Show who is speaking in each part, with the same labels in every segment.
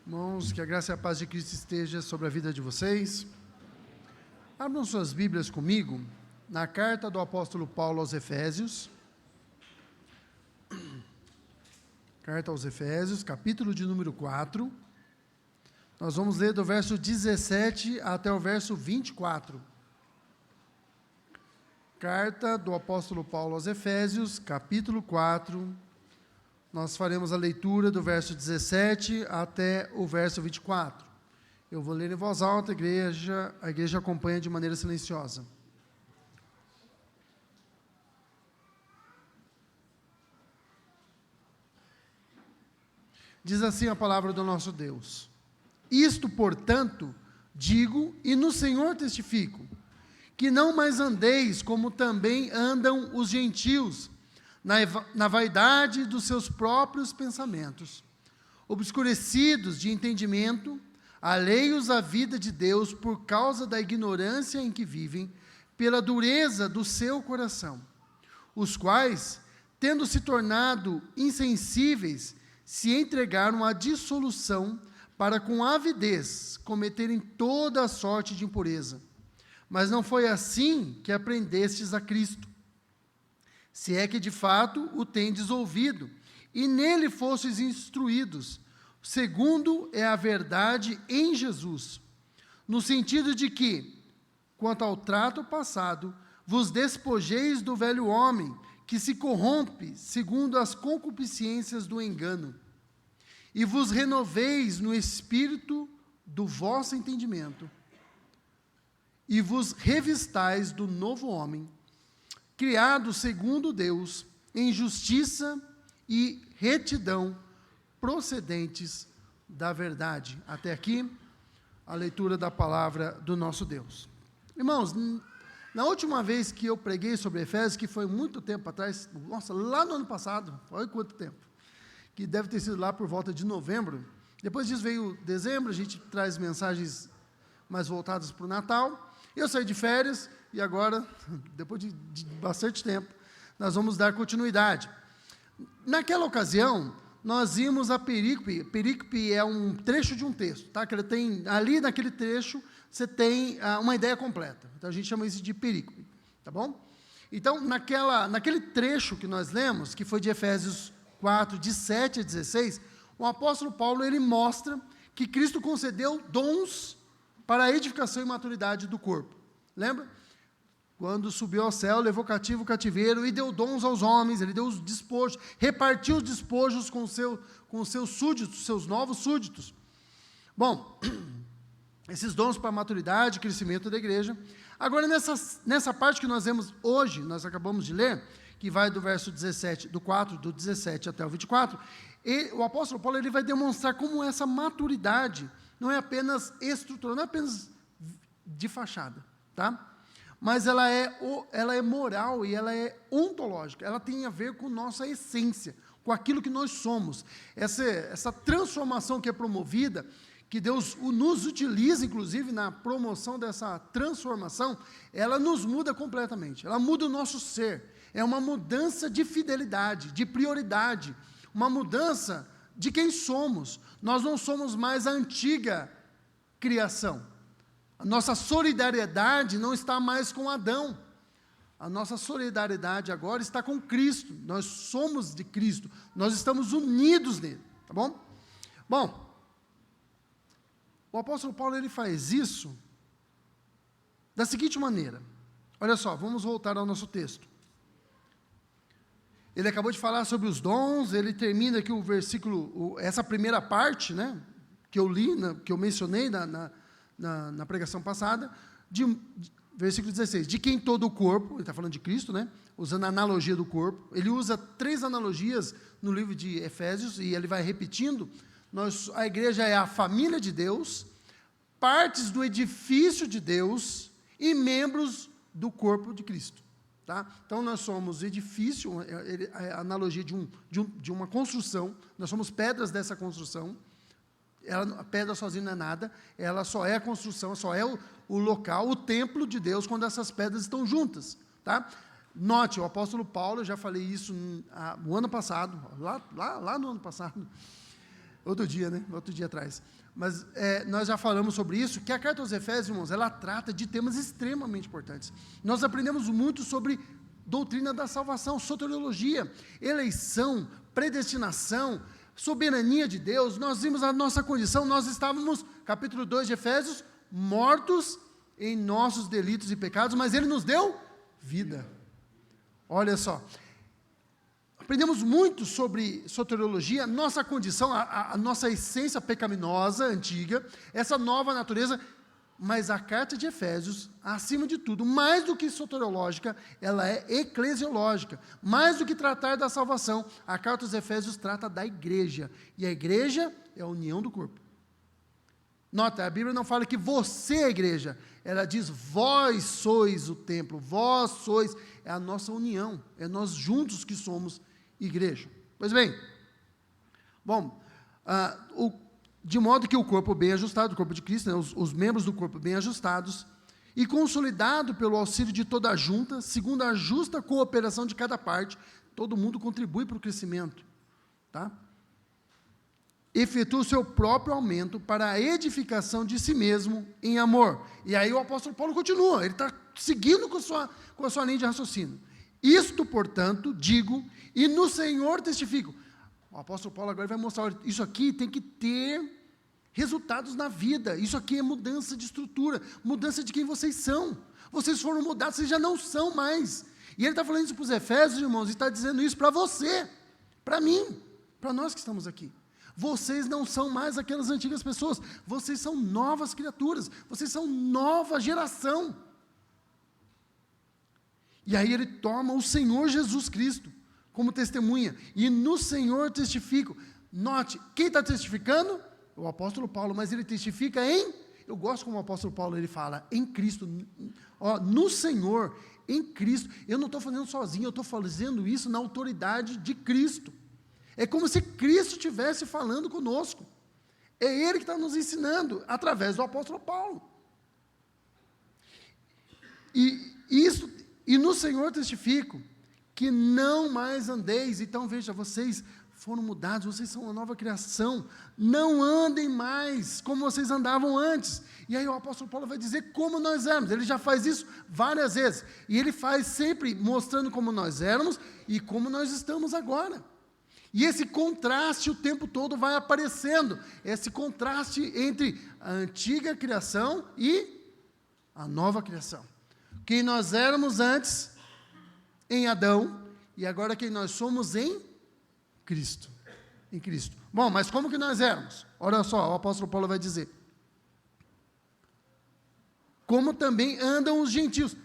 Speaker 1: Irmãos, que a graça e a paz de Cristo esteja sobre a vida de vocês. Abram suas Bíblias comigo na carta do apóstolo Paulo aos Efésios. Carta aos Efésios, capítulo de número 4. Nós vamos ler do verso 17 até o verso 24. Carta do apóstolo Paulo aos Efésios, capítulo 4. Nós faremos a leitura do verso 17 até o verso 24. Eu vou ler em voz alta, a igreja acompanha de maneira silenciosa. Diz assim a palavra do nosso Deus: Isto, portanto, digo e no Senhor testifico, que não mais andeis como também andam os gentios, na vaidade dos seus próprios pensamentos, obscurecidos de entendimento, alheios à vida de Deus por causa da ignorância em que vivem, pela dureza do seu coração, os quais, tendo se tornado insensíveis, se entregaram à dissolução para com avidez cometerem toda a sorte de impureza. Mas não foi assim que aprendestes a Cristo, se é que de fato o tendes ouvido, e nele fostes instruídos, segundo é a verdade em Jesus, no sentido de que, quanto ao trato passado, vos despojeis do velho homem, que se corrompe segundo as concupiscências do engano, e vos renoveis no espírito do vosso entendimento, e vos revistais do novo homem, criado segundo Deus, em justiça e retidão, procedentes da verdade. Até aqui, a leitura da palavra do nosso Deus. Irmãos, na última vez que eu preguei sobre Efésios, que foi muito tempo atrás, nossa, lá no ano passado, olha quanto tempo, que deve ter sido lá por volta de novembro, depois disso veio dezembro, a gente traz mensagens mais voltadas para o Natal. Eu saí de férias e agora, depois de bastante tempo, nós vamos dar continuidade. Naquela ocasião, nós vimos a perícope. Perícope é um trecho de um texto, tá? Que ele tem, ali naquele trecho, você tem uma ideia completa. Então, a gente chama isso de perícope, tá bom? Então, naquele trecho que nós lemos, que foi de Efésios 4, de 7 a 16, o apóstolo Paulo, ele mostra que Cristo concedeu dons para a edificação e maturidade do corpo. Lembra? Quando subiu ao céu, levou cativo o cativeiro e deu dons aos homens, ele deu os despojos, repartiu os despojos com os seus súditos, seus novos súditos. Bom, esses dons para a maturidade e crescimento da igreja. Agora, nessa parte que nós vemos hoje, nós acabamos de ler, que vai do verso 17, do 4, do 17 até o 24, o apóstolo Paulo ele vai demonstrar como essa maturidade não é apenas estrutural, não é apenas de fachada, tá? Mas ela é moral e ela é ontológica, ela tem a ver com nossa essência, com aquilo que nós somos. Essa transformação que é promovida, que Deus nos utiliza, inclusive, na promoção dessa transformação, ela nos muda completamente, ela muda o nosso ser. É uma mudança de fidelidade, de prioridade, uma mudança de quem somos. Nós não somos mais a antiga criação. A nossa solidariedade não está mais com Adão. A nossa solidariedade agora está com Cristo. Nós somos de Cristo. Nós estamos unidos nele. Tá bom? Bom, o apóstolo Paulo ele faz isso da seguinte maneira. Olha só, vamos voltar ao nosso texto. Ele acabou de falar sobre os dons, ele termina aqui o versículo, essa primeira parte, né, que eu li, que eu mencionei na pregação passada, versículo 16, de quem todo o corpo, ele está falando de Cristo, né, usando a analogia do corpo, ele usa 3 analogias no livro de Efésios, e ele vai repetindo, a igreja é a família de Deus, partes do edifício de Deus e membros do corpo de Cristo. Tá? Então, nós somos edifício, a analogia de uma construção, nós somos pedras dessa construção, a pedra sozinha não é nada, ela só é a construção, só é o local, o templo de Deus, quando essas pedras estão juntas. Tá? Note, o apóstolo Paulo, eu já falei isso no ano passado, lá no ano passado, Outro dia, né? Outro dia atrás. Mas nós já falamos sobre isso, que a carta aos Efésios, irmãos, ela trata de temas extremamente importantes. Nós aprendemos muito sobre doutrina da salvação, soteriologia, eleição, predestinação, soberania de Deus. Nós vimos a nossa condição, nós estávamos, capítulo 2 de Efésios, mortos em nossos delitos e pecados, mas Ele nos deu vida. Olha só, aprendemos muito sobre soteriologia, nossa condição, a nossa essência pecaminosa, antiga, essa nova natureza, mas a carta de Efésios, acima de tudo, mais do que soteriológica, ela é eclesiológica, mais do que tratar da salvação, a carta aos Efésios trata da igreja, e a igreja é a união do corpo. Nota, a Bíblia não fala que você é a igreja, ela diz, vós sois o templo, vós sois, é a nossa união, é nós juntos que somos igreja. Pois bem, bom, de modo que o corpo bem ajustado, o corpo de Cristo, né, os membros do corpo bem ajustados, e consolidado pelo auxílio de toda a junta, segundo a justa cooperação de cada parte, todo mundo contribui para o crescimento, tá? Efetua o seu próprio aumento para a edificação de si mesmo em amor. E aí o apóstolo Paulo continua, ele está seguindo com a sua linha de raciocínio. Isto, portanto, digo, e no Senhor testifico. O apóstolo Paulo agora vai mostrar, olha, isso aqui tem que ter resultados na vida, isso aqui é mudança de estrutura, mudança de quem vocês são. Vocês foram mudados, vocês já não são mais. E ele está falando isso para os Efésios, irmãos, e está dizendo isso para você, para mim, para nós que estamos aqui. Vocês não são mais aquelas antigas pessoas, vocês são novas criaturas, vocês são nova geração. E aí ele toma o Senhor Jesus Cristo como testemunha, e no Senhor testifico. Note, quem está testificando? O apóstolo Paulo, mas ele testifica eu gosto como o apóstolo Paulo, ele fala, em Cristo, no Senhor, em Cristo. Eu não estou fazendo sozinho, eu estou fazendo isso na autoridade de Cristo. É como se Cristo estivesse falando conosco. É Ele que está nos ensinando, através do apóstolo Paulo. E no Senhor testifico, que não mais andeis. Então veja, vocês foram mudados, vocês são uma nova criação. Não andem mais como vocês andavam antes. E aí o apóstolo Paulo vai dizer como nós éramos. Ele já faz isso várias vezes. E ele faz sempre mostrando como nós éramos e como nós estamos agora. E esse contraste o tempo todo vai aparecendo, esse contraste entre a antiga criação e a nova criação. Quem nós éramos antes, em Adão, e agora quem nós somos em Cristo. Em Cristo. Bom, mas como que nós éramos? Olha só, o apóstolo Paulo vai dizer. Como também andam os gentios.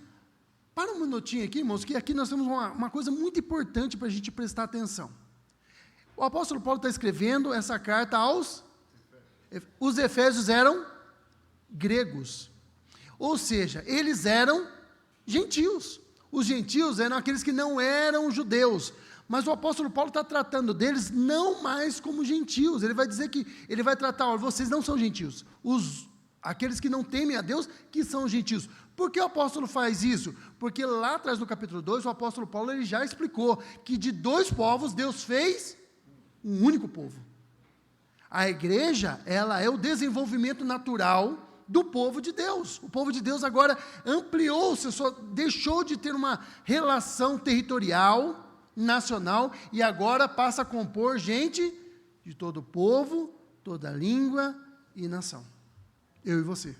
Speaker 1: Para um minutinho aqui, irmãos, que aqui nós temos uma coisa muito importante para a gente prestar atenção. O apóstolo Paulo está escrevendo essa carta aos... Os efésios eram gregos. Ou seja, eles eram gentios. Os gentios eram aqueles que não eram judeus. Mas o apóstolo Paulo está tratando deles não mais como gentios. Ele vai dizer que... Ele vai tratar, olha, vocês não são gentios. Aqueles que não temem a Deus, que são gentios. Por que o apóstolo faz isso? Porque lá atrás no capítulo 2, o apóstolo Paulo ele já explicou que de dois povos Deus fez um único povo. A igreja, ela é o desenvolvimento natural do povo de Deus. O povo de Deus agora ampliou-se, deixou de ter uma relação territorial, nacional, e agora passa a compor gente de todo povo, toda língua e nação. Eu e você.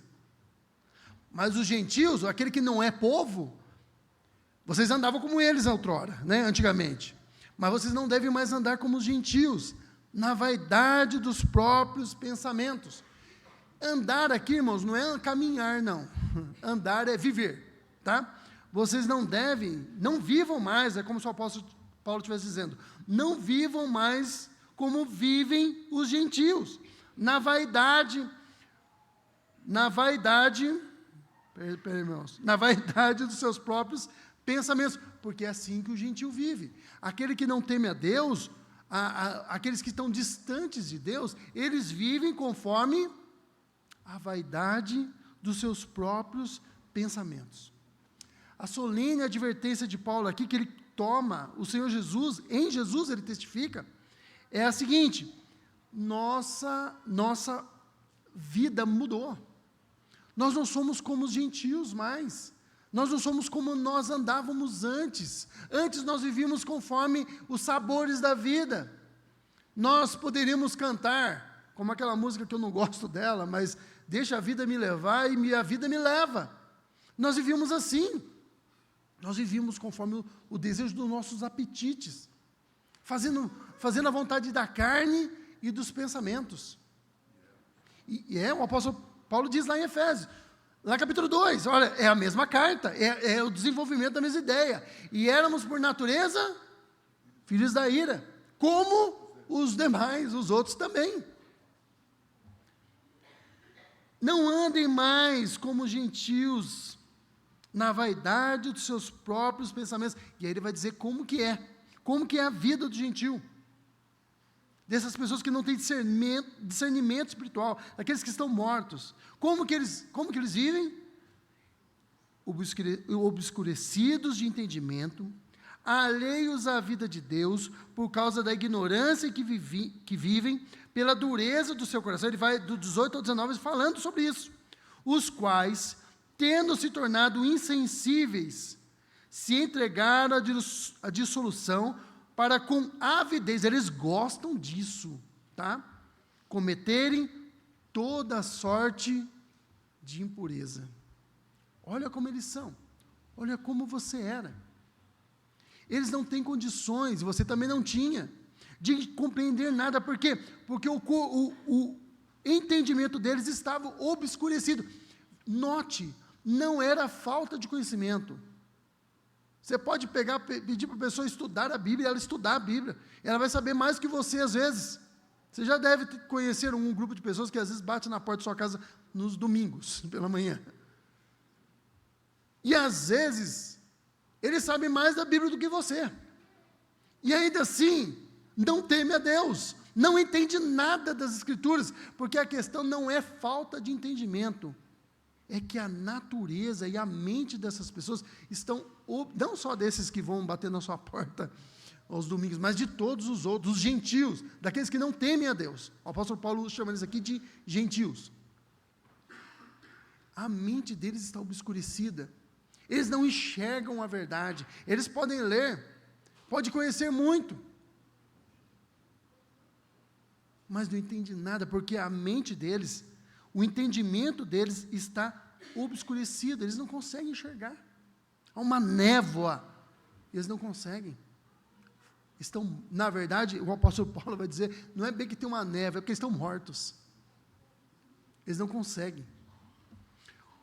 Speaker 1: Mas os gentios, aquele que não é povo, vocês andavam como eles outrora, né, antigamente. Mas vocês não devem mais andar como os gentios, na vaidade dos próprios pensamentos. Andar aqui, irmãos, não é caminhar, não. Andar é viver, tá? Vocês não vivam mais, é como se o apóstolo Paulo estivesse dizendo, não vivam mais como vivem os gentios, na vaidade dos seus próprios pensamentos, porque é assim que o gentio vive. Aquele que não teme a Deus, aqueles que estão distantes de Deus, eles vivem conforme a vaidade dos seus próprios pensamentos. A solene advertência de Paulo aqui, que ele toma o Senhor Jesus, em Jesus ele testifica, é a seguinte: nossa vida mudou. Nós não somos como os gentios mais. Nós não somos como nós andávamos antes. Antes nós vivíamos conforme os sabores da vida. Nós poderíamos cantar, como aquela música que eu não gosto dela, mas deixa a vida me levar e a vida me leva. Nós vivíamos assim. Nós vivíamos conforme o desejo dos nossos apetites, fazendo a vontade da carne e dos pensamentos. O apóstolo Paulo diz lá em Efésios, lá capítulo 2, olha, é a mesma carta, é o desenvolvimento da mesma ideia. E éramos por natureza filhos da ira, como os demais, os outros também. Não andem mais como gentios, na vaidade dos seus próprios pensamentos. E aí ele vai dizer como que é a vida do gentio. Dessas pessoas que não têm discernimento espiritual, daqueles que estão mortos. Como que eles vivem? Obscurecidos de entendimento, alheios à vida de Deus, por causa da ignorância que vivem, pela dureza do seu coração. Ele vai do 18 ao 19 falando sobre isso. Os quais, tendo se tornado insensíveis, se entregaram à dissolução, para com avidez, eles gostam disso, tá? Cometerem toda sorte de impureza. Olha como eles são, olha como você era. Eles não têm condições, você também não tinha, de compreender nada. Por quê? Porque o entendimento deles estava obscurecido. Note, não era falta de conhecimento. Você pode pedir para a pessoa estudar a Bíblia, ela estudar a Bíblia, ela vai saber mais que você às vezes. Você já deve conhecer um grupo de pessoas que às vezes bate na porta da sua casa nos domingos, pela manhã. E às vezes, ele sabe mais da Bíblia do que você. E ainda assim, não teme a Deus, não entende nada das Escrituras, porque a questão não é falta de entendimento, é que a natureza e a mente dessas pessoas estão, não só desses que vão bater na sua porta aos domingos, mas de todos os outros, os gentios, daqueles que não temem a Deus. O apóstolo Paulo chama eles aqui de gentios. A mente deles está obscurecida, eles não enxergam a verdade. Eles podem ler, podem conhecer muito, mas não entendem nada, porque a mente deles, o entendimento deles está obscurecido, eles não conseguem enxergar. Há uma névoa, eles não conseguem. Estão, na verdade, o apóstolo Paulo vai dizer, não é bem que tem uma névoa, é porque eles estão mortos. Eles não conseguem.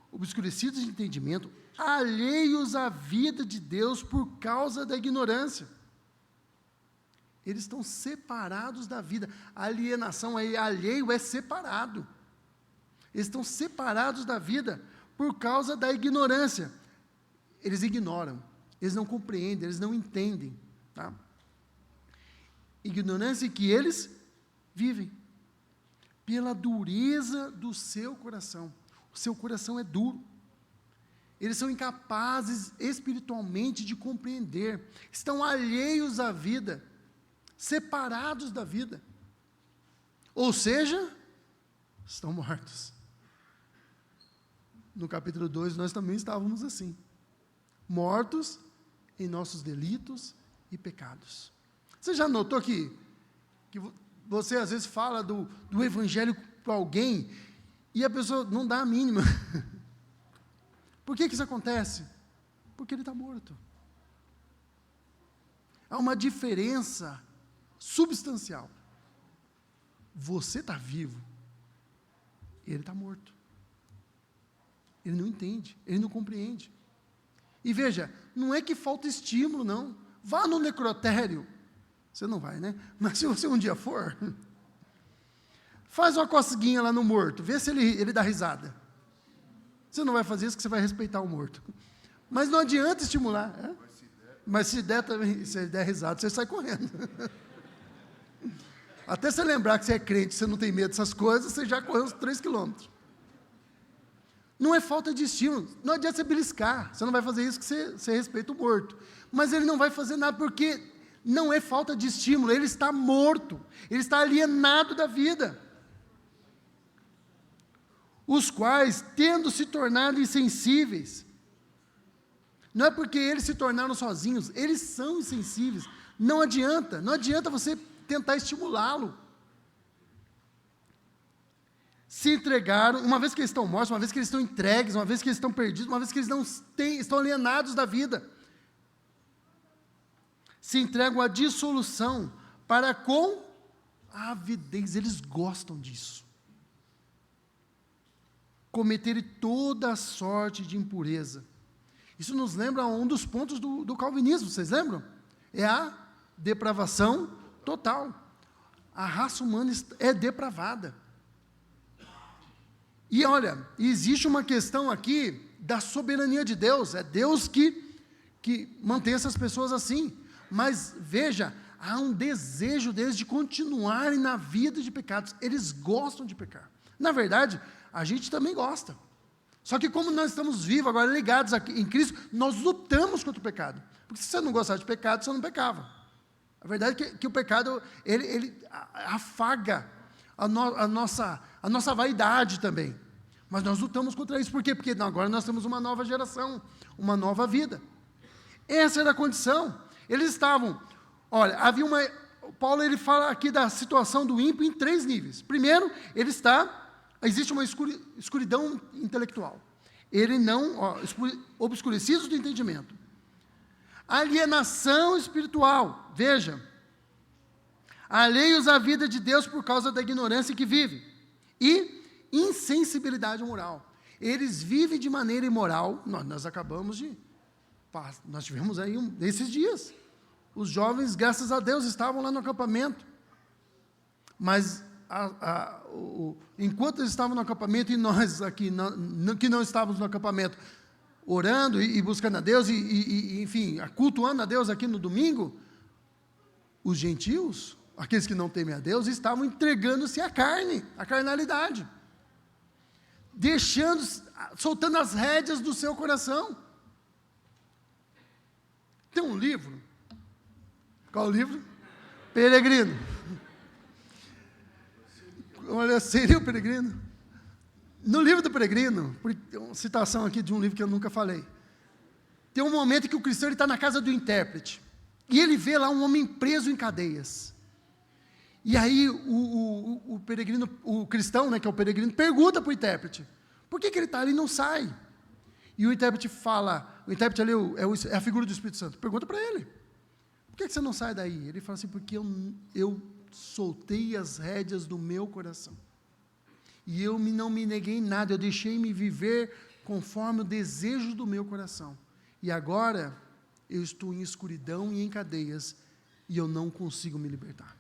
Speaker 1: Obscurecidos de entendimento, alheios à vida de Deus por causa da ignorância. Eles estão separados da vida. A alienação aí, alheio é separado. Eles estão separados da vida por causa da ignorância. Eles ignoram, eles não compreendem, eles não entendem. Tá? Ignorância que eles vivem pela dureza do seu coração. O seu coração é duro. Eles são incapazes espiritualmente de compreender. Estão alheios à vida, separados da vida. Ou seja, estão mortos. No capítulo 2, nós também estávamos assim, mortos em nossos delitos e pecados. Você já notou que você às vezes fala do evangelho para alguém e a pessoa não dá a mínima? Por que isso acontece? Porque ele está morto. Há uma diferença substancial. Você está vivo, ele está morto. Ele não entende, ele não compreende. E veja, não é que falta estímulo, não. Vá no necrotério. Você não vai, né? Mas se você um dia for, faz uma coceguinha lá no morto, vê se ele dá risada. Você não vai fazer isso, que você vai respeitar o morto. Mas não adianta estimular. É? Mas se der também, se ele der risada, você sai correndo. Até você lembrar que você é crente, você não tem medo dessas coisas, você já correu uns 3 quilômetros. Não é falta de estímulo, não adianta você beliscar, você não vai fazer isso, que você respeita o morto. Mas ele não vai fazer nada, porque não é falta de estímulo, ele está morto, ele está alienado da vida. Os quais, tendo se tornado insensíveis, não é porque eles se tornaram sozinhos, eles são insensíveis. Não adianta você tentar estimulá-lo. Se entregaram, uma vez que eles estão mortos, uma vez que eles estão entregues, uma vez que eles estão perdidos, uma vez que eles estão alienados da vida, se entregam à dissolução para com a avidez, eles gostam disso. Cometerem toda a sorte de impureza. Isso nos lembra um dos pontos do calvinismo, vocês lembram? É a depravação total. A raça humana é depravada. E olha, existe uma questão aqui da soberania de Deus, é Deus que mantém essas pessoas assim, mas veja, há um desejo deles de continuarem na vida de pecados, eles gostam de pecar. Na verdade, a gente também gosta, só que como nós estamos vivos, agora ligados aqui em Cristo, nós lutamos contra o pecado, porque se você não gostasse de pecado, você não pecava. A verdade é que o pecado, ele afaga a nossa vaidade também, mas nós lutamos contra isso, por quê? Porque agora nós temos uma nova geração, uma nova vida. Essa era a condição, eles estavam, olha, Paulo ele fala aqui da situação do ímpio em 3 níveis. Primeiro, existe uma escuridão intelectual, ele não, obscurecidos do entendimento, alienação espiritual, veja, alheios à vida de Deus por causa da ignorância que vive, e insensibilidade moral, eles vivem de maneira imoral. Nós tivemos aí esses dias, os jovens, graças a Deus, estavam lá no acampamento, mas enquanto eles estavam no acampamento, e nós aqui, que não estávamos no acampamento, orando e buscando a Deus, enfim, cultuando a Deus aqui no domingo, os gentios, aqueles que não temem a Deus, estavam entregando-se à carne, à carnalidade, soltando as rédeas do seu coração. Tem um livro, qual o livro? Peregrino. Olha, seria o Peregrino? No livro do Peregrino, uma citação aqui de um livro que eu nunca falei, tem um momento em que o cristão está na casa do intérprete, e ele vê lá um homem preso em cadeias, e aí o peregrino, o cristão, né, que é o peregrino, pergunta para o intérprete, por que ele está ali e não sai? E o intérprete ali é a figura do Espírito Santo, pergunta para ele, por que você não sai daí? Ele fala assim, porque eu soltei as rédeas do meu coração, e eu não me neguei nada, eu deixei-me viver conforme o desejo do meu coração, e agora eu estou em escuridão e em cadeias, e eu não consigo me libertar.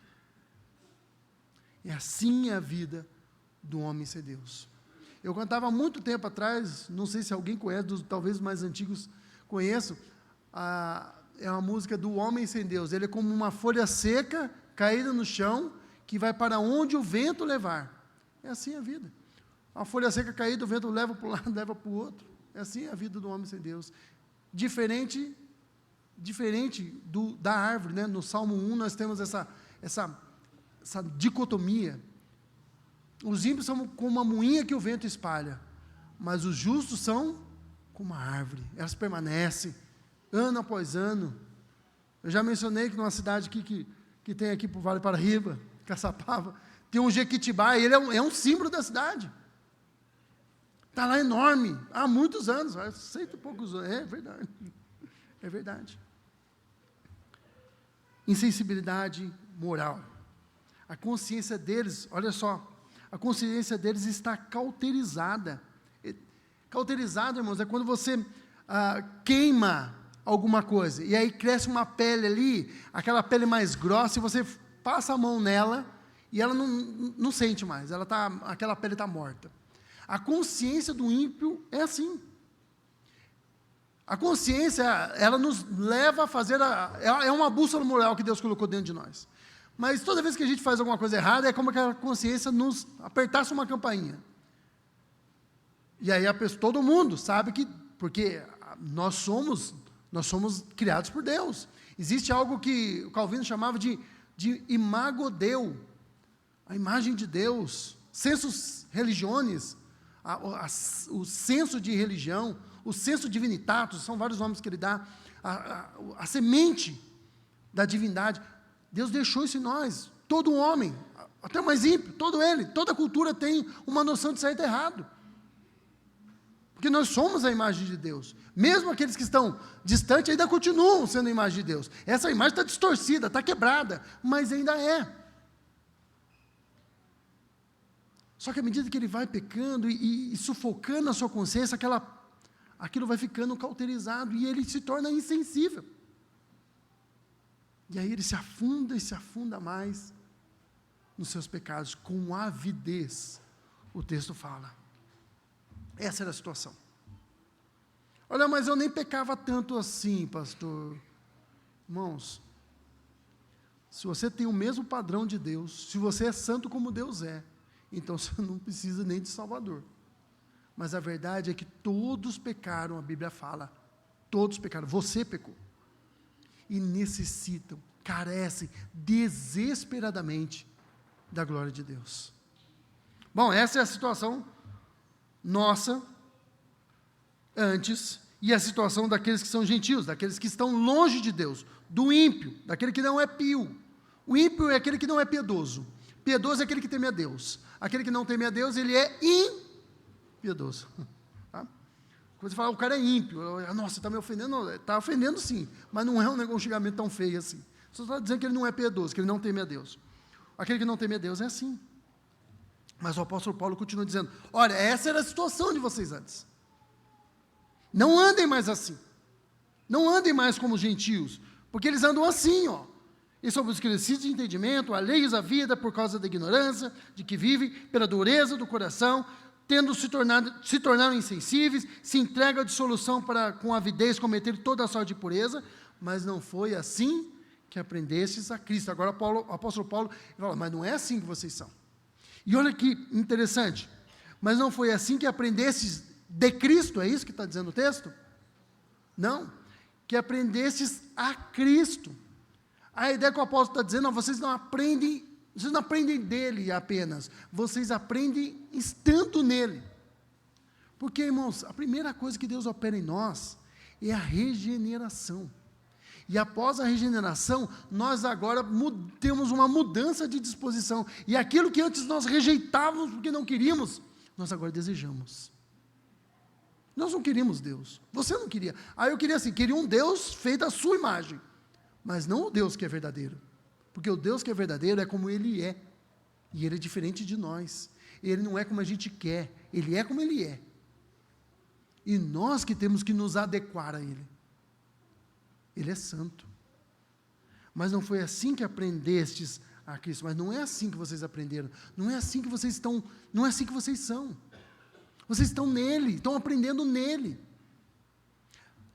Speaker 1: É assim a vida do homem sem Deus. Eu cantava há muito tempo atrás, não sei se alguém conhece, talvez os mais antigos conheçam, é uma música do homem sem Deus. Ele é como uma folha seca, caída no chão, que vai para onde o vento levar. É assim a vida. A folha seca caída, o vento leva para um lado, leva para o outro. É assim a vida do homem sem Deus. Diferente da árvore, né? No Salmo 1 nós temos essa dicotomia. Os ímpios são como uma moinha que o vento espalha, mas os justos são como uma árvore, elas permanecem, ano após ano. Eu já mencionei que numa cidade aqui, que tem aqui para o Vale Paraíba, Caçapava, tem um jequitibá, e ele é um símbolo da cidade, está lá enorme, há muitos anos, 100 e poucos anos, é verdade. Insensibilidade moral, a consciência deles, olha só, a consciência deles está cauterizada. Cauterizado, irmãos, é quando você queima alguma coisa, e aí cresce uma pele ali, aquela pele mais grossa, e você passa a mão nela, e ela não sente mais, aquela pele está morta. A consciência do ímpio é assim. A consciência, ela nos leva a fazer, é uma bússola moral que Deus colocou dentro de nós. Mas toda vez que a gente faz alguma coisa errada, é como que a consciência nos apertasse uma campainha. E aí todo mundo sabe que, porque nós somos criados por Deus. Existe algo que o Calvino chamava de imago Dei, a imagem de Deus, sensus religionis, o senso de religião, o senso divinitatis, são vários nomes que ele dá, a semente da divindade. Deus deixou isso em nós, todo homem, até o mais ímpio, toda cultura tem uma noção de certo e errado. Porque nós somos a imagem de Deus. Mesmo aqueles que estão distantes ainda continuam sendo a imagem de Deus. Essa imagem está distorcida, está quebrada, mas ainda é. Só que à medida que ele vai pecando e sufocando a sua consciência, aquilo vai ficando cauterizado e ele se torna insensível. E aí ele se afunda e se afunda mais nos seus pecados, com avidez, o texto fala. Essa era a situação. Olha, mas eu nem pecava tanto assim, pastor. Irmãos, se você tem o mesmo padrão de Deus, se você é santo como Deus é, então você não precisa nem de Salvador. Mas a verdade é que todos pecaram, a Bíblia fala, todos pecaram, você pecou. E necessitam, carecem desesperadamente da glória de Deus. Bom, essa é a situação nossa, antes, e a situação daqueles que são gentios, daqueles que estão longe de Deus, do ímpio, daquele que não é pio. O ímpio é aquele que não é piedoso. Piedoso é aquele que teme a Deus. Aquele que não teme a Deus, ele é impiedoso. Tá? Quando você fala, o cara é ímpio, nossa, está me ofendendo, está ofendendo sim, mas não é um xingamento tão feio assim. Você está dizendo que ele não é piedoso, que ele não teme a Deus. Aquele que não teme a Deus é assim. Mas o apóstolo Paulo continua dizendo, olha, essa era a situação de vocês antes. Não andem mais assim. Não andem mais como gentios, porque eles andam assim, ó. E são obscurecidos de entendimento, alheios à vida por causa da ignorância de que vivem, pela dureza do coração, se tornaram insensíveis, se entregam à dissolução para, com avidez, cometer toda a sorte de impureza, mas não foi assim que aprendestes a Cristo. Agora o apóstolo Paulo fala, mas não é assim que vocês são. E olha que interessante, mas não foi assim que aprendestes de Cristo, é isso que está dizendo o texto? Não, que aprendestes a Cristo. A ideia que o apóstolo está dizendo, não, vocês não aprendem dele apenas, vocês aprendem estando nele. Porque, irmãos, a primeira coisa que Deus opera em nós é a regeneração. E após a regeneração, nós agora temos uma mudança de disposição. E aquilo que antes nós rejeitávamos porque não queríamos, nós agora desejamos. Nós não queríamos Deus. Você não queria. Eu queria assim, queria um Deus feito à sua imagem. Mas não o Deus que é verdadeiro. Porque o Deus que é verdadeiro é como Ele é. E Ele é diferente de nós. Ele não é como a gente quer. Ele é como Ele é. E nós que temos que nos adequar a Ele. Ele é santo. Mas não foi assim que aprendestes a Cristo. Mas não é assim que vocês aprenderam. Não é assim que vocês estão. Não é assim que vocês são. Vocês estão nele. Estão aprendendo nele.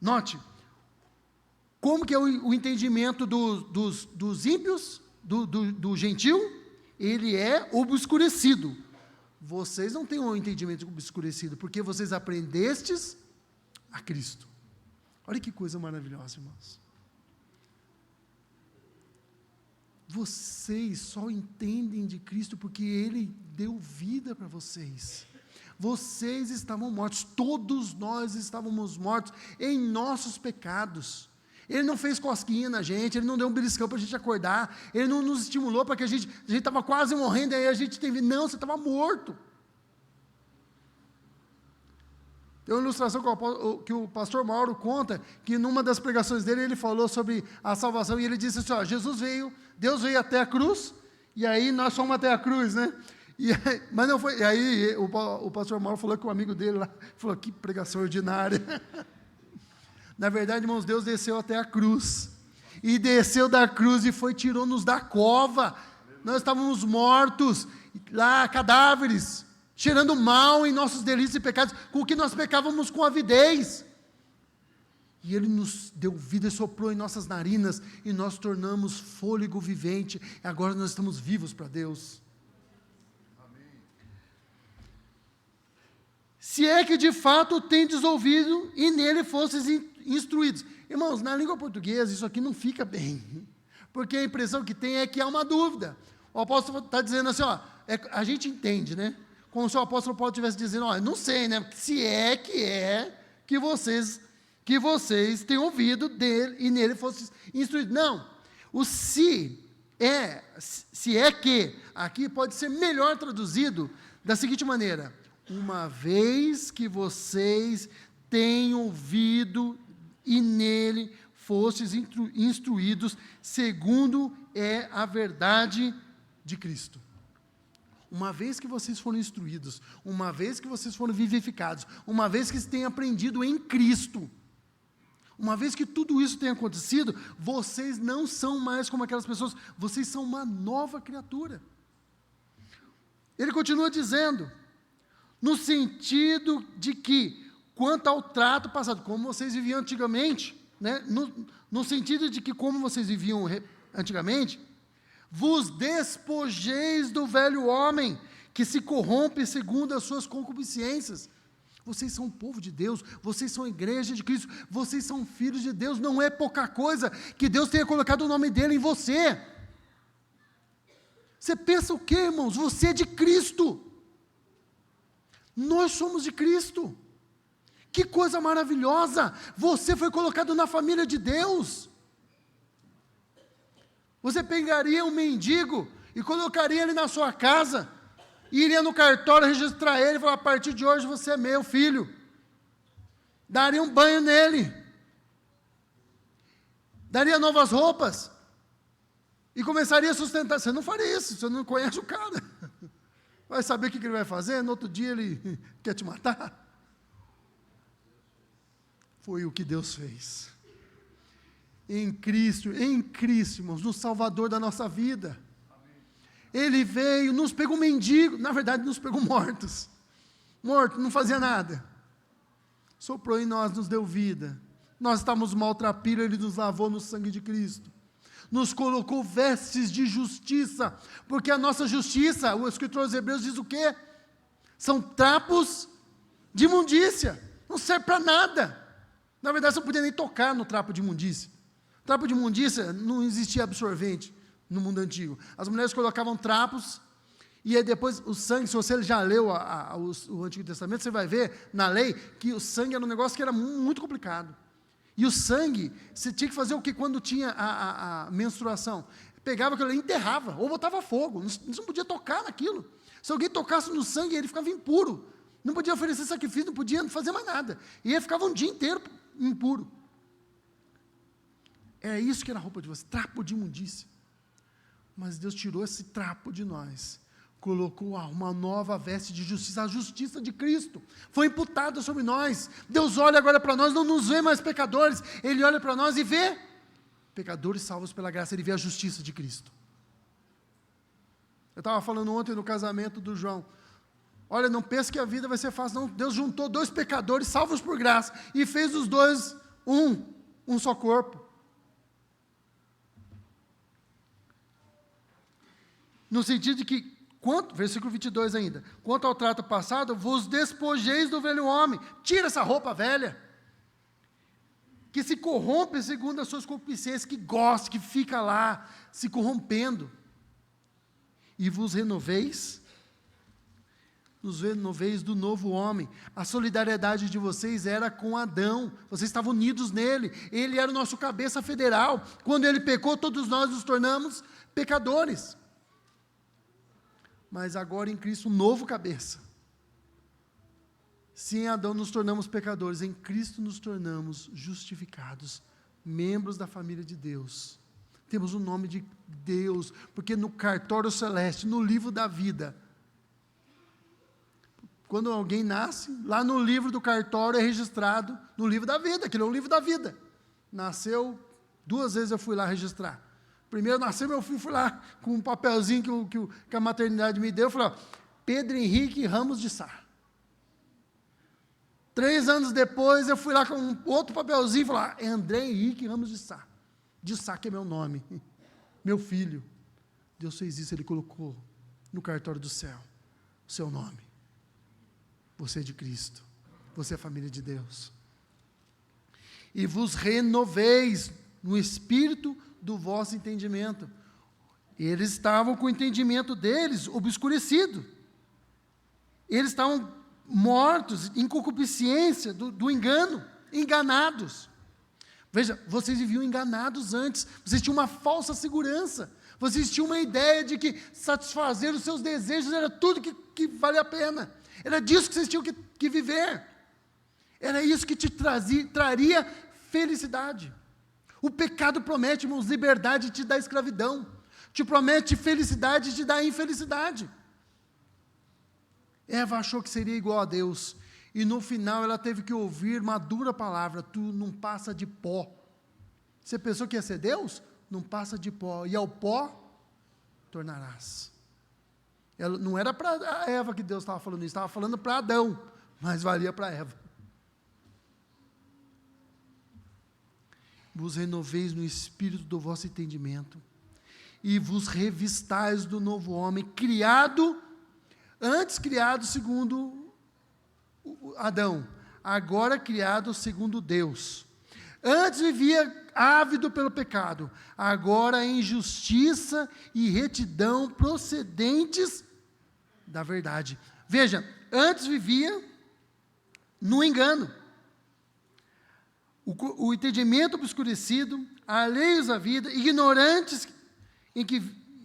Speaker 1: Note. Como que é o entendimento dos ímpios, do gentil? Ele é obscurecido. Vocês não têm um entendimento obscurecido, porque vocês aprendestes a Cristo. Olha que coisa maravilhosa, irmãos. Vocês só entendem de Cristo porque Ele deu vida para vocês. Vocês estavam mortos, todos nós estávamos mortos em nossos pecados. Ele não fez cosquinha na gente, Ele não deu um beliscão para a gente acordar, Ele não nos estimulou para que a gente estava quase morrendo, aí a gente teve, não, você estava morto. Tem uma ilustração que o pastor Mauro conta, que numa das pregações dele, ele falou sobre a salvação, e ele disse assim, ó, Deus veio até a cruz, e aí nós fomos até a cruz, né? Mas não foi, e aí o pastor Mauro falou que o amigo dele lá, falou, que pregação ordinária. Na verdade, irmãos, Deus desceu até a cruz, e desceu da cruz e tirou-nos da cova. Nós estávamos mortos, lá, cadáveres, cheirando mal em nossos delitos e pecados, com o que nós pecávamos com avidez. E Ele nos deu vida e soprou em nossas narinas, e nós tornamos fôlego vivente, e agora nós estamos vivos para Deus. Se é que de fato tendes ouvido, e nele fostes instruídos. Irmãos, na língua portuguesa isso aqui não fica bem, porque a impressão que tem é que há uma dúvida. O apóstolo está dizendo assim, ó, a gente entende, né? Como se o apóstolo Paulo estivesse dizendo, ó, não sei, né? Se é que vocês têm ouvido dele e nele fossem instruídos. Não, o se é que, aqui pode ser melhor traduzido da seguinte maneira: uma vez que vocês têm ouvido e nele fostes instruídos, segundo é a verdade de Cristo. Uma vez que vocês foram instruídos, uma vez que vocês foram vivificados, uma vez que vocês têm aprendido em Cristo, uma vez que tudo isso tem acontecido, vocês não são mais como aquelas pessoas, vocês são uma nova criatura. Ele continua dizendo, no sentido de que, quanto ao trato passado, como vocês viviam antigamente, né? No sentido de que, como vocês viviam antigamente, vos despojeis do velho homem, que se corrompe segundo as suas concupiscências. Vocês são o povo de Deus, vocês são a igreja de Cristo, vocês são filhos de Deus, não é pouca coisa que Deus tenha colocado o nome dele em você. Você pensa o quê, irmãos? Você é de Cristo. Nós somos de Cristo. Que coisa maravilhosa! Você foi colocado na família de Deus. Você pegaria um mendigo e colocaria ele na sua casa, iria no cartório registrar ele e falar, a partir de hoje você é meu filho. Daria um banho nele. Daria novas roupas. E começaria a sustentar. Você não faria isso, você não conhece o cara. Vai saber o que ele vai fazer, no outro dia ele quer te matar. Foi o que Deus fez. Em Cristo, irmãos, no Salvador da nossa vida. Ele veio, nos pegou mendigo, na verdade nos pegou mortos. Morto, não fazia nada. Soprou em nós, nos deu vida. Nós estávamos maltrapilhos, Ele nos lavou no sangue de Cristo. Nos colocou vestes de justiça, porque a nossa justiça, o escritor aos Hebreus diz o quê? São trapos de imundícia, não serve para nada. Na verdade, você não podia nem tocar no trapo de imundícia. Trapo de imundícia, não existia absorvente no mundo antigo. As mulheres colocavam trapos, e aí depois o sangue, se você já leu o Antigo Testamento, você vai ver na lei que o sangue era um negócio que era muito complicado. E o sangue, você tinha que fazer o que quando tinha a menstruação? Pegava aquilo e enterrava, ou botava fogo, não podia tocar naquilo. Se alguém tocasse no sangue, ele ficava impuro. Não podia oferecer sacrifício, não podia fazer mais nada. E ele ficava um dia inteiro impuro. É isso que era a roupa de você, trapo de imundícia. Mas Deus tirou esse trapo de nós, colocou uma nova veste de justiça, a justiça de Cristo, foi imputada sobre nós. Deus olha agora para nós, não nos vê mais pecadores, Ele olha para nós e vê pecadores salvos pela graça, Ele vê a justiça de Cristo. Eu estava falando ontem no casamento do João, olha, não pense que a vida vai ser fácil, não. Deus juntou dois pecadores salvos por graça, e fez os dois um só corpo. No sentido de que, versículo 22 ainda, quanto ao trato passado, vos despojeis do velho homem, tira essa roupa velha, que se corrompe segundo as suas concupiscências, que gosta, que fica lá, se corrompendo, e vos renoveis do novo homem. A solidariedade de vocês era com Adão, vocês estavam unidos nele, ele era o nosso cabeça federal, quando ele pecou, todos nós nos tornamos pecadores. Mas agora em Cristo, um novo cabeça. Se em Adão nos tornamos pecadores, em Cristo nos tornamos justificados, membros da família de Deus. Temos o nome de Deus, porque no cartório celeste, no livro da vida, quando alguém nasce, lá no livro do cartório é registrado no livro da vida, aquele é o livro da vida. Nasceu, 2 vezes eu fui lá registrar. Primeiro nasceu meu filho, fui lá com um papelzinho que a maternidade me deu, eu falei, ó, Pedro Henrique Ramos de Sá. 3 anos depois, eu fui lá com um outro papelzinho, e falei, é André Henrique Ramos de Sá. De Sá que é meu nome, meu filho. Deus fez isso, Ele colocou no cartório do céu o seu nome. Você é de Cristo, você é família de Deus. e vos renoveis no espírito do vosso entendimento. Eles estavam com o entendimento deles obscurecido. Eles estavam mortos em concupiscência do engano, enganados. Veja, vocês viviam enganados antes, vocês tinham uma falsa segurança, vocês tinham uma ideia de que satisfazer os seus desejos era tudo que valia a pena, era disso que vocês tinham que viver, era isso que te traria felicidade. O pecado promete, irmãos, liberdade e te dá escravidão, te promete felicidade e te dá infelicidade. Eva achou que seria igual a Deus, e no final ela teve que ouvir uma dura palavra: tu não passa de pó. Você pensou que ia ser Deus? Não passa de pó, e ao pó tornarás. Não era para a Eva que Deus estava falando isso, estava falando para Adão, mas valia para Eva. Vos renoveis no espírito do vosso entendimento, e vos revistais do novo homem, antes criado segundo Adão, agora criado segundo Deus. Antes vivia ávido pelo pecado, agora em justiça e retidão procedentes da verdade. Veja, antes vivia no engano, o entendimento obscurecido, alheios à vida, ignorantes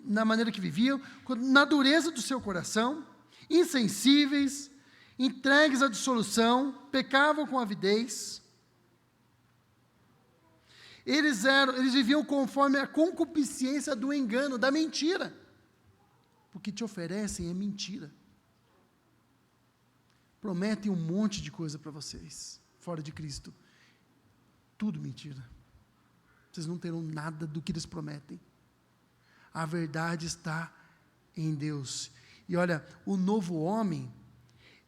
Speaker 1: na maneira que viviam, na dureza do seu coração, insensíveis, entregues à dissolução, pecavam com avidez. Eles viviam conforme a concupiscência do engano, da mentira. O que te oferecem é mentira. Prometem um monte de coisa para vocês, fora de Cristo. Tudo mentira. Vocês não terão nada do que eles prometem. A verdade está em Deus. E olha, o novo homem,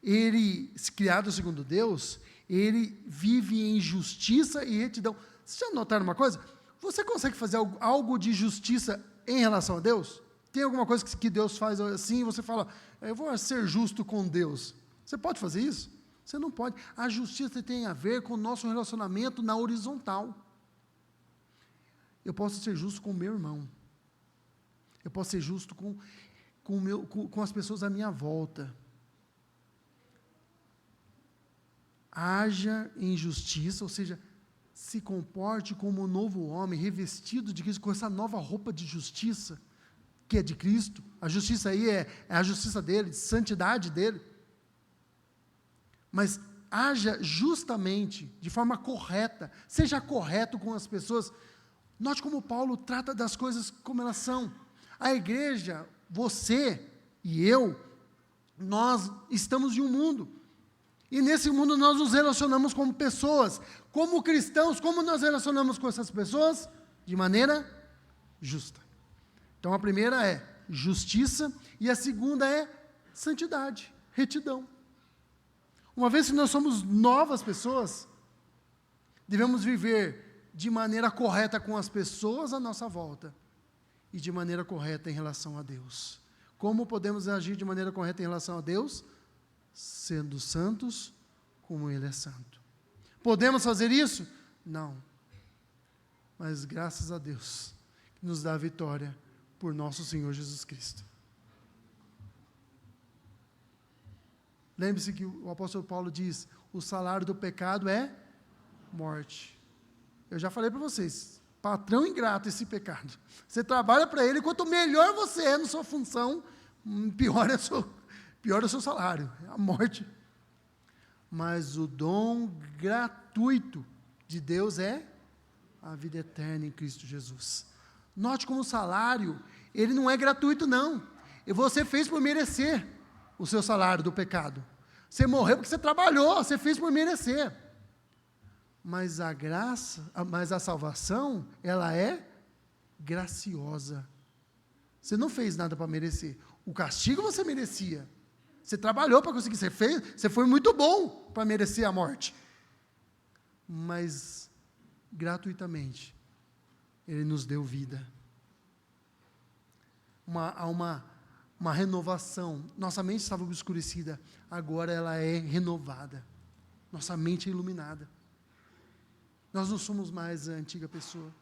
Speaker 1: ele, criado segundo Deus, ele vive em justiça e retidão. Vocês já notaram uma coisa? Você consegue fazer algo de justiça em relação a Deus? Tem alguma coisa que Deus faz assim, e você fala: eu vou ser justo com Deus. Você pode fazer isso? Você não pode. A justiça tem a ver com o nosso relacionamento na horizontal. Eu posso ser justo com o meu irmão. Eu posso ser justo com as pessoas à minha volta. Haja em justiça, ou seja, se comporte como um novo homem, revestido de Cristo, com essa nova roupa de justiça, que é de Cristo. A justiça aí é a justiça dele, santidade dele. Mas haja justamente, de forma correta, seja correto com as pessoas. Note como Paulo trata das coisas como elas são. A igreja, você e eu, nós estamos em um mundo. E nesse mundo nós nos relacionamos como pessoas. Como cristãos, como nós relacionamos com essas pessoas? De maneira justa. Então a primeira é justiça e a segunda é santidade, retidão. Uma vez que nós somos novas pessoas, devemos viver de maneira correta com as pessoas à nossa volta e de maneira correta em relação a Deus. Como podemos agir de maneira correta em relação a Deus? Sendo santos como Ele é santo. Podemos fazer isso? Não. Mas graças a Deus, que nos dá a vitória por nosso Senhor Jesus Cristo. Lembre-se que o apóstolo Paulo diz: o salário do pecado é morte. Eu já falei para vocês, patrão ingrato esse pecado. Você trabalha para ele, quanto melhor você é na sua função, pior é o seu salário, é a morte. Mas o dom gratuito de Deus é a vida eterna em Cristo Jesus. Note como o salário, ele não é gratuito não. E você fez por merecer o seu salário do pecado. Você morreu porque você trabalhou, você fez por merecer. Mas a graça, mas a salvação, ela é graciosa. Você não fez nada para merecer. O castigo você merecia. Você trabalhou para conseguir, você foi muito bom para merecer a morte. Mas, gratuitamente, Ele nos deu vida. Há uma renovação. Nossa mente estava obscurecida, agora ela é renovada. Nossa mente é iluminada. Nós não somos mais a antiga pessoa.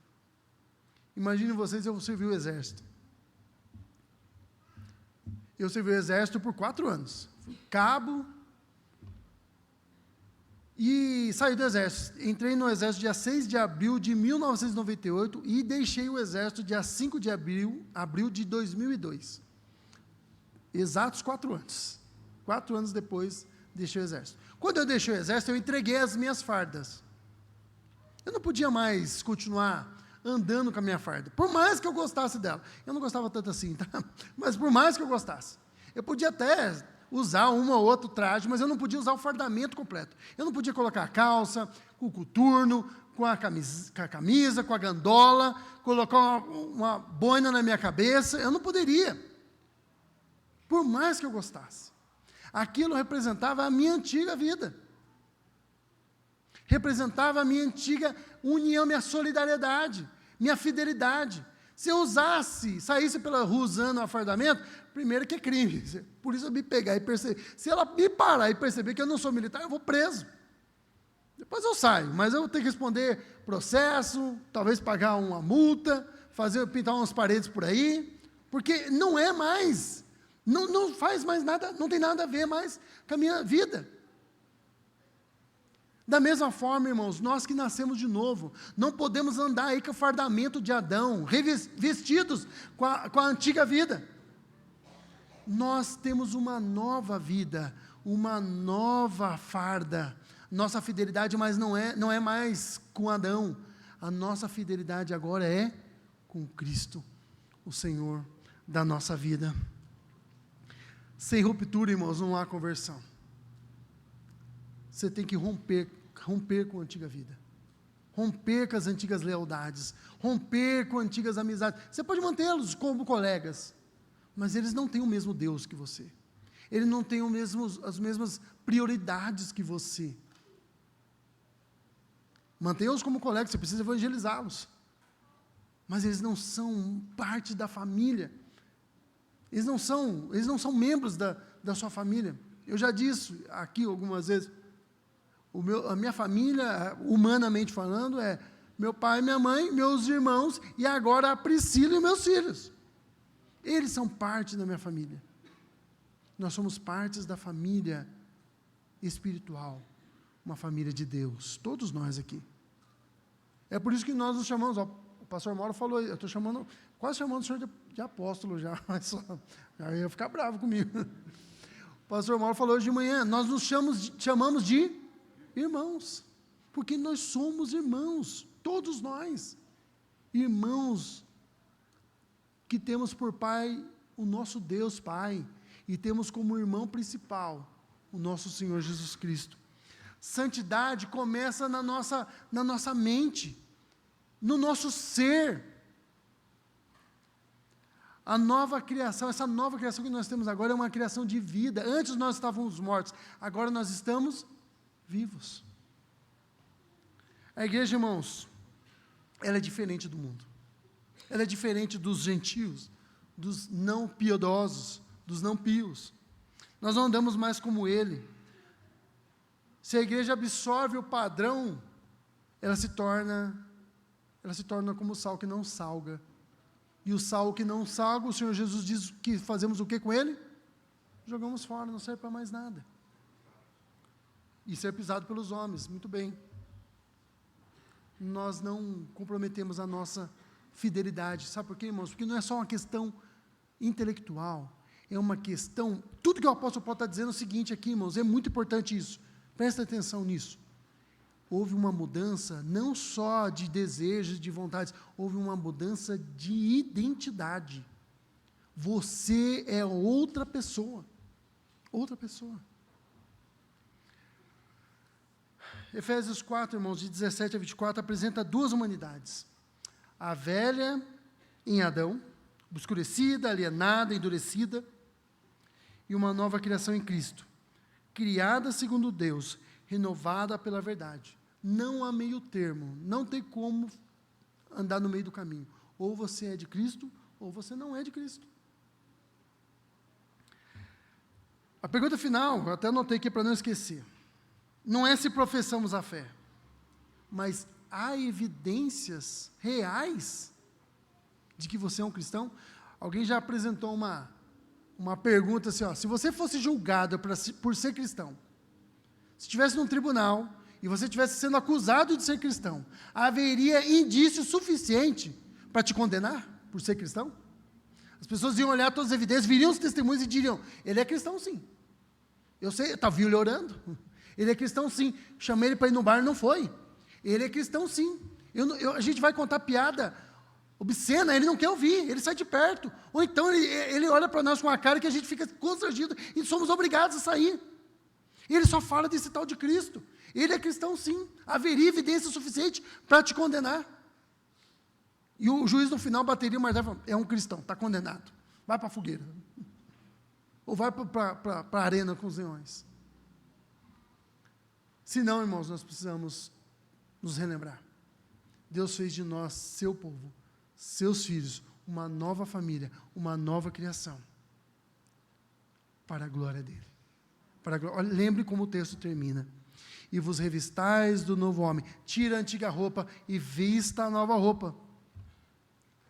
Speaker 1: Imagine vocês, eu servi o exército. Eu servi o exército por 4 anos. Fui cabo e saí do exército. Entrei no exército dia 6 de abril de 1998 e deixei o exército dia 5 de abril de 2002. Exatos 4 anos. 4 anos depois, deixei o exército. Quando eu deixei o exército, eu entreguei as minhas fardas. Eu não podia mais continuar andando com a minha farda, por mais que eu gostasse dela. Eu não gostava tanto assim, tá? Mas por mais que eu gostasse. Eu podia até usar um ou outro traje, mas eu não podia usar o fardamento completo. Eu não podia colocar a calça, com o coturno, com a camisa, com a gandola, colocar uma boina na minha cabeça. Eu não poderia. Por mais que eu gostasse. Aquilo representava a minha antiga vida. Representava a minha antiga união, minha solidariedade, minha fidelidade. Se eu saísse pela rua usando o fardamento, primeiro que é crime. Por isso eu me pegar e perceber. Se ela me parar e perceber que eu não sou militar, eu vou preso. Depois eu saio, mas eu vou ter que responder processo, talvez pagar uma multa, pintar umas paredes por aí, porque não é mais, não faz mais nada, não tem nada a ver mais com a minha vida. Da mesma forma, irmãos, nós que nascemos de novo, não podemos andar aí com o fardamento de Adão, revestidos com a antiga vida. Nós temos uma nova vida, uma nova farda. Nossa fidelidade não é mais com Adão. A nossa fidelidade agora é com Cristo, o Senhor da nossa vida. Sem ruptura, irmãos, não há conversão. Você tem que romper com a antiga vida. Romper com as antigas lealdades. Romper com antigas amizades. Você pode mantê-los como colegas, mas eles não têm o mesmo Deus que você. Eles não têm as mesmas prioridades que você. Mantenha-os como colegas, você precisa evangelizá-los. Mas eles não são parte da família. Eles não são membros da sua família. Eu já disse aqui algumas vezes, a minha família, humanamente falando, é meu pai, minha mãe, meus irmãos, e agora a Priscila e meus filhos. Eles são parte da minha família. Nós somos partes da família espiritual, uma família de Deus, todos nós aqui. É por isso que nós nos chamamos, o pastor Mauro falou, eu estou quase chamando o senhor de apóstolo já, mas já ia ficar bravo comigo. O pastor Mauro falou hoje de manhã, nós nos chamamos de irmãos, porque nós somos irmãos, todos nós, irmãos, que temos por Pai o nosso Deus Pai, e temos como irmão principal o nosso Senhor Jesus Cristo. Santidade começa na nossa mente, no nosso ser. A nova criação, essa nova criação que nós temos agora é uma criação de vida. Antes nós estávamos mortos, agora nós estamos vivos. A igreja, irmãos, ela é diferente do mundo. Ela é diferente dos gentios, dos não piedosos, dos não pios. Nós não andamos mais como ele. Se a igreja absorve o padrão, ela se torna como o sal que não salga. E o sal que não salga, o Senhor Jesus diz que fazemos o que com ele? Jogamos fora, não serve para mais nada. E ser pisado pelos homens, muito bem. Nós não comprometemos a nossa fidelidade. Sabe por quê, irmãos? Porque não é só uma questão intelectual, é uma questão... Tudo que o apóstolo Paulo está dizendo é o seguinte aqui, irmãos, é muito importante isso. Presta atenção nisso. Houve uma mudança, não só de desejos, de vontades, houve uma mudança de identidade. Você é outra pessoa. Outra pessoa. Efésios 4, irmãos, de 17 a 24, apresenta 2 humanidades. A velha em Adão, obscurecida, alienada, endurecida, e uma nova criação em Cristo, criada segundo Deus, renovada pela verdade. Não há meio termo, não tem como andar no meio do caminho. Ou você é de Cristo, ou você não é de Cristo. A pergunta final, eu até anotei aqui para não esquecer. Não é se professamos a fé, mas há evidências reais de que você é um cristão? Alguém já apresentou uma pergunta assim, ó, se você fosse julgado por ser cristão, se estivesse num tribunal e você estivesse sendo acusado de ser cristão, haveria indício suficiente para te condenar por ser cristão? As pessoas iam olhar todas as evidências, viriam os testemunhos e diriam, ele é cristão sim. Eu sei, estava ele orando. Ele é cristão sim. Chamei ele para ir no bar, não foi. Ele é cristão sim. A gente vai contar piada obscena, ele não quer ouvir, ele sai de perto. Ou então ele olha para nós com uma cara que a gente fica constrangido e somos obrigados a sair. E ele só fala desse tal de Cristo. Ele é cristão sim. Haveria evidência suficiente para te condenar. E o juiz no final bateria o martelo e falaria, é um cristão, está condenado. Vai para a fogueira. Ou vai para a arena com os leões. Se não, irmãos, nós precisamos nos relembrar. Deus fez de nós, seu povo, seus filhos, uma nova família, uma nova criação, para a glória dele. Olha, lembre como o texto termina. E vos revistais do novo homem. Tira a antiga roupa e vista a nova roupa.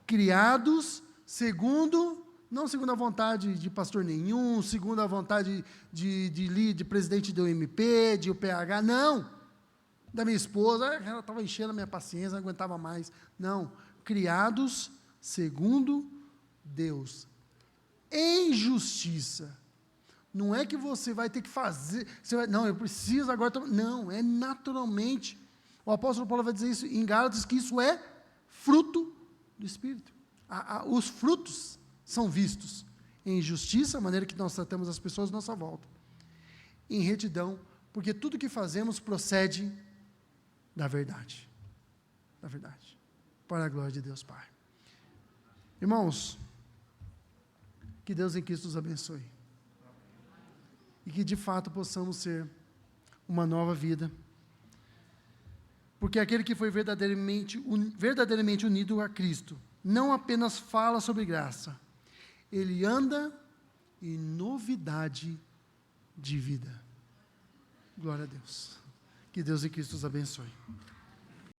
Speaker 1: Criados segundo, não segundo a vontade de pastor nenhum, segundo a vontade de presidente do MP, de UPH, não. Da minha esposa, ela estava enchendo a minha paciência, não aguentava mais. Não. Criados segundo Deus, em justiça. Não é que você vai ter que fazer, não, eu preciso agora, não, é naturalmente. O apóstolo Paulo vai dizer isso em Gálatas, que isso é fruto do Espírito. Os frutos são vistos em justiça, a maneira que nós tratamos as pessoas à nossa volta, em retidão, porque tudo que fazemos procede da verdade, para a glória de Deus Pai. Irmãos, que Deus em Cristo nos abençoe, e que de fato possamos ser uma nova vida, porque aquele que foi verdadeiramente unido a Cristo, não apenas fala sobre graça, ele anda em novidade de vida. Glória a Deus. Que Deus em Cristo os abençoe.